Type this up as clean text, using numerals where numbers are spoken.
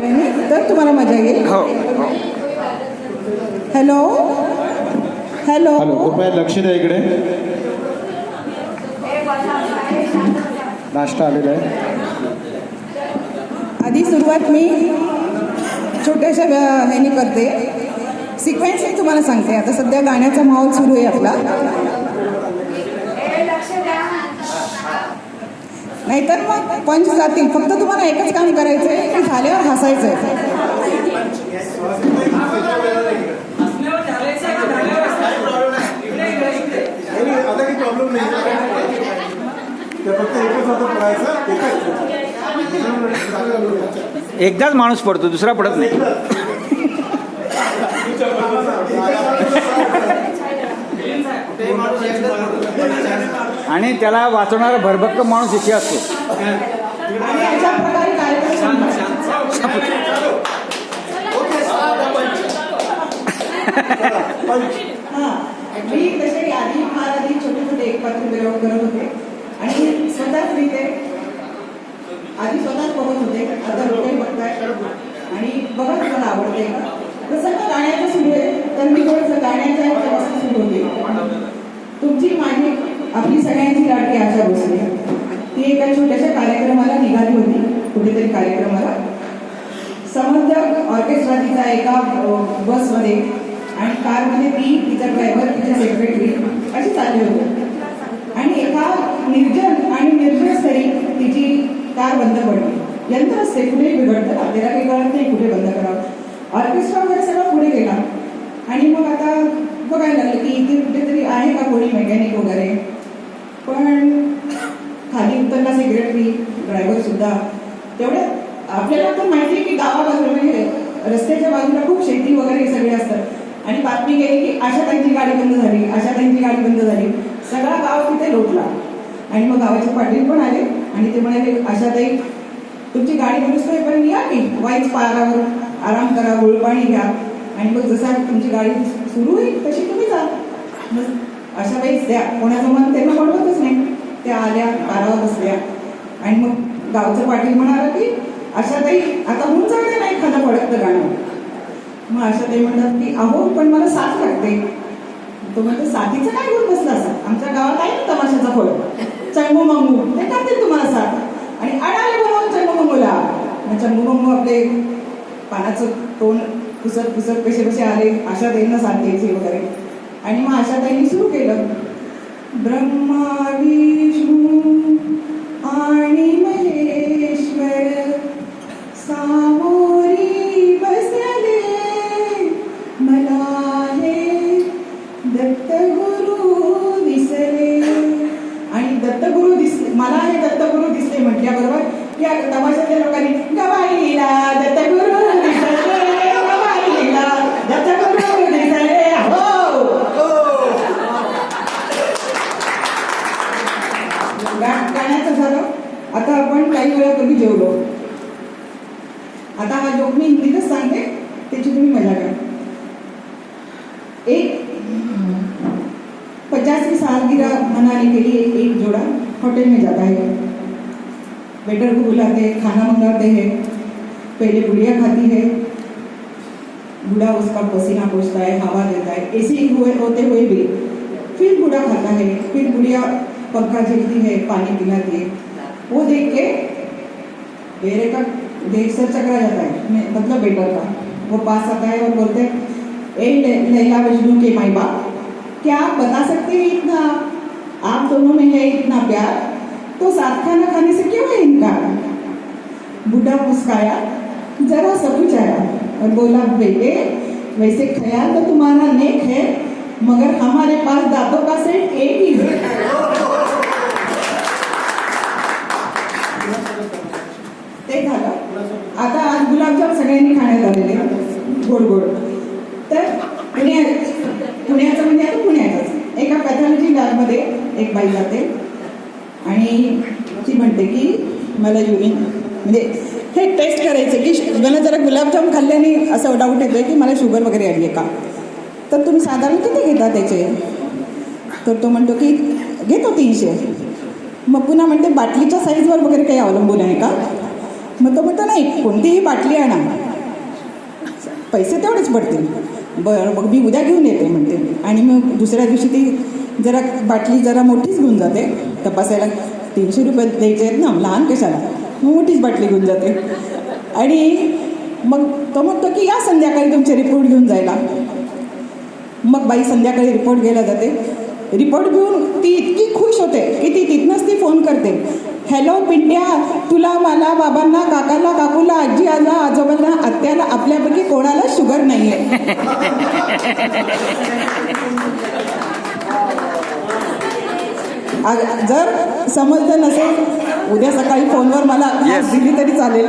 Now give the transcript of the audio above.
तर तुम्हाला मजा येईल. हो. हॅलो हॅलो हॅलो, कृपया लक्ष द्या इकडे. नाश्ता आलेला आहे. आधी सुरुवात मी छोट्याशा ह्याने करते, सिक्वेन्सने तुम्हाला सांगते. आता सध्या गाण्याचा माहोल सुरू आहे आपला, नाहीतर मग पंच जातील. फक्त तुम्हाला एकच काम करायचं आहे की झाल्यावर हसायचं आहे. एकदाच माणूस पडतो, दुसरा पडत नाही. आणि त्याला वाचवणारा भरभक्कम माणूस इथे असतो. आणि अशा प्रकारे कार्यक्रम मी तसे आधी फार आधी छोटे छोटे एक पात्र प्रयोग करत होते आणि स्वतःच लिहिते. आधी स्वतःच बघत होते, आता लोकही बघताय आणि बघा तुम्हाला आवडते का. तसं का गाण्याचं सुरू आहे, तर मी थोडंसं गाण्याच्या ह्याच्यापासून सुरू होते. तुमची माझी आपली सगळ्यांची लाडकी आशा भोसले, ती एका छोट्याशा कार्यक्रमाला निघाली होती, कुठेतरी कार्यक्रमाला. समर्थ ऑर्केस्ट्रा तिचा एका बसमध्ये आणि कारमध्ये ती, तिचा ड्रायव्हर, तिचा सेक्रेटरी अशी चालली होती. आणि एका निर्जन आणि निर्जन स्थळी तिची कार बंद पडली. यंत्र असते, कुठेही बिघडतं, आपल्याला काही कळत नाही कुठे बंद करावं. ऑर्केस्ट्रा वगैरे सगळं पुढे गेला आणि मग आता बघायला लागलं की इथे कुठेतरी आहे का कोणी मेकॅनिक वगैरे. पण खाली उतरला सेक्रेटरी, ड्रायव्हर सुद्धा. तेवढ्यात आपल्याला तर माहिती आहे की गावाबाजूला म्हणजे रस्त्याच्या बाजूला खूप शेती वगैरे सगळे असतात आणि बातमी गेली की आशाताईंची गाडी बंद झाली, आशाताईंची गाडी बंद झाली. सगळा गाव तिथे लोटला आणि मग गावाचे पाटील पण आले आणि ते म्हणाले, आशाताई तुमची गाडी दुरुस्त होईपर्यंत या की वाईच पारावर आराम करा, गुळपाणी घ्या आणि मग जसा तुमची गाडी सुरू होईल तशी तुम्ही जा. मग अशा वेळेस द्या, कोणाचं मन त्यांना पडवतच नाही. त्या आल्या, पारावर बसल्या आणि मग गावचं पाटील म्हणाला की आशाताई आता होऊन जाऊ नाही एखादं फडकतं गाणं. मग आशाताई म्हणतात की अहो पण मला साथ लागते. तो म्हणतो साथीचं काय घेऊन बसला असा, आमच्या गावात आहे ना तमाशाचा फळ, चंगू मंगू, ते करतील तुम्हाला साथ. आणि अडाले बोलावून चंगू मंगूला. चंगू मंगू आपले पानाचं तोंड पुसत पुसत कसे कसे आले, आशाताईंना साथ द्यायची वगैरे. आणि मग आशाताईंनी सुरू केलं, ब्रह्मा विष्णू आणि महेश्वर सामोरी बसले, मला हे दत्तगुरु दिसले. आणि दत्तगुरु दिसले, मला हे दत्तगुरु दिसले म्हटल्याबरोबर या तमाशातल्या लोकांनी गवाईला दत्तगुरु दिसले, गवाईला दत्तगुरु दिसले. हो गाण्याचं झालं. आता आपण काही वेळापूर्वी जेवलो. आता हा जोक मी हिंदीतच सांगते, त्याची तुम्ही मजा घ्या. एक 50वीं सालगिरह मनाने के लिए एक जोड़ा होटल में जाता है. वेटर को बुलाते हैं, खाना मंगाते हैं. पहले गुड़िया खाती है, बूढ़ा उसका पसीना पोंछता है, हवा देता है, एसी होते हुए भी. फिर बूढ़ा खाता है, फिर बुढ़िया पंखा झेलती है, पानी पिलाती है. वो देख के बेरे का देख सर चकरा जाता है, मतलब बेटर का. वो पास आता है और बोलते हैं, ए लैला मजनू के माई बाप, क्या आप बता सकते हैं इतना, आप दोनों में है इतना प्यार, तो साथ खाना खाने से क्यों है इनकार. बूढ़ा मुस्काया, जरा सबूत आया और बोला, बेटे वैसे ख्याल तो तुम्हारा नेक है, मगर हमारे पास दांतों का सेट एक ही है. ते झालं. आता आज गुलाबजाम सगळ्यांनी खाण्यात आलेले गोड गोड. तर पुण्याचं म्हणजे आता पुण्यातच एका पॅथॉलॉजी लॅबमध्ये एक बाई जाते आणि ती म्हणते की मला युरिन म्हणजे हे टेस्ट करायचं की मला जरा गुलाबजाम खाल्ल्याने असं डाऊट येतोय की मला शुगर वगैरे आली आहे का. तर तुम्ही साधारण किती घेता त्याचे. तर तो म्हणतो की घेतो 300. मग पुन्हा म्हणते बाटलीच्या साईजवर वगैरे काही अवलंबून आहे का. मग तो म्हणतो नाही कोणतीही बाटली आणा, पैसे तेवढेच पडतील. बरं मग मी उद्या घेऊन येते म्हणते. आणि मग दुसऱ्या दिवशी ती जरा बाटली जरा मोठीच घेऊन जाते. तपासायला 300 रुपये द्यायचे आहेत ना, लहान कशाला, मग मोठीच बाटली घेऊन जाते. आणि मग तो म्हणतो की या संध्याकाळी तुमचे रिपोर्ट घेऊन जायला. मग बाई संध्याकाळी रिपोर्ट घ्यायला जाते. रिपोर्ट घेऊन ती इतकी खुश होते की ती तिथनंच ती फोन करते, हॅलो पिंट्या, तुला मला बाबांना काकाला काकूला आजी आजा आजोबांना आत्याला आपल्यापैकी कोणाला शुगर नाही आहे. जर समजलं नसेल उद्या सकाळी फोनवर मला Yes. दिली तरी चालेल.